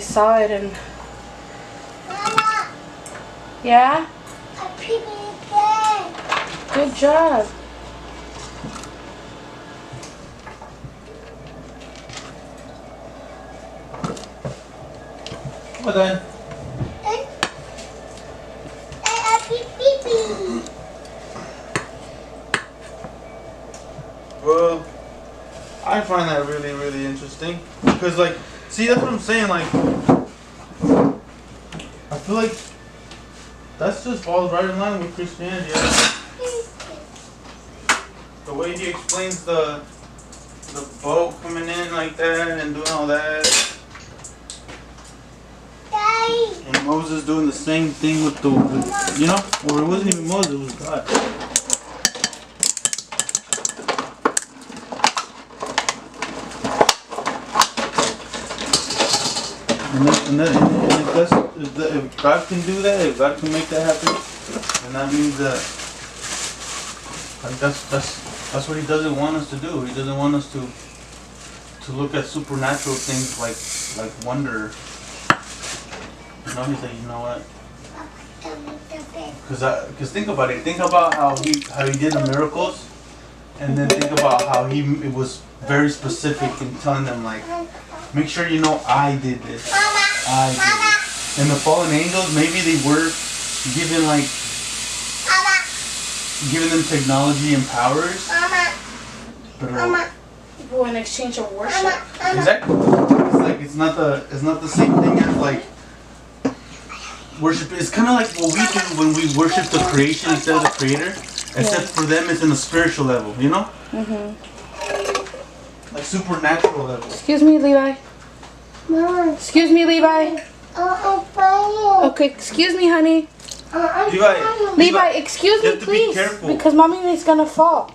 saw it and. Mama. Yeah. I peed again. Good job. Well then. I pee. Well, I find that really, really interesting. Because, like, see, that's what I'm saying. Like, I feel like that's just falls right in line with Christianity. The way he explains the boat coming in like that and doing all that. And Moses doing the same thing with the, you know, or it wasn't even Moses, it was God. And if God can do that, if God can make that happen, then that means that like that's what He doesn't want us to do. He doesn't want us to look at supernatural things like wonder. You know, He's like, you know what? Because think about it. Think about how he did the miracles, and then think about how it was very specific in telling them, like, make sure you know I did this. I did it. And the fallen angels, maybe they were giving them technology and powers. But Well, in exchange of worship. exactly. It's like it's not the same thing as like worship. It's kind of like what we do when we worship the creation instead of the creator. Except for them, it's in a spiritual level. You know? Like supernatural level. Excuse me, Levi. Mama. Excuse me, Levi. Okay, excuse me, honey. Levi, excuse me, please. Be careful. Because mommy is gonna fall.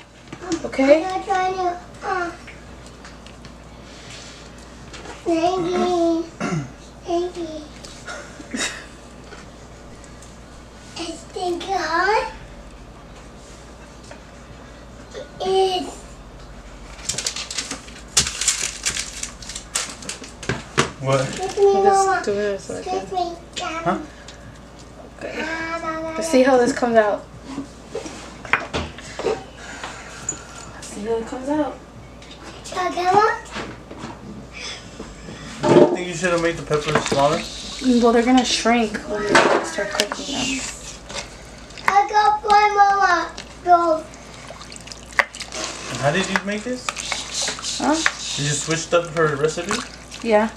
Okay? I'm trying to. Thank you. Is it hot? It is. What? Excuse me, Mama. Just do it so I can. Excuse me. Huh? Okay. Let's see how this comes out. Let's see how it comes out. I think you should have made the peppers smaller. Well, they're gonna shrink when we start cooking them. I got one, Mama. Go. And how did you make this? Huh? Did you switch up her recipe? Yeah.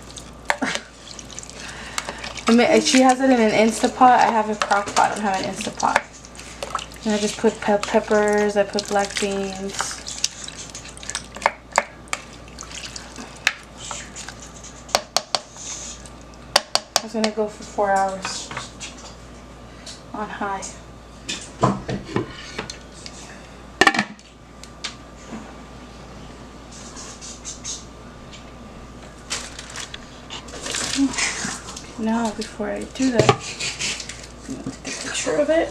I mean, she has it in an Instapot. I have a Crockpot. I don't have an Instapot. And I just put peppers. I put black beans. I was gonna go for 4 hours on high. Now, before I do that, I'm going to take a picture of it.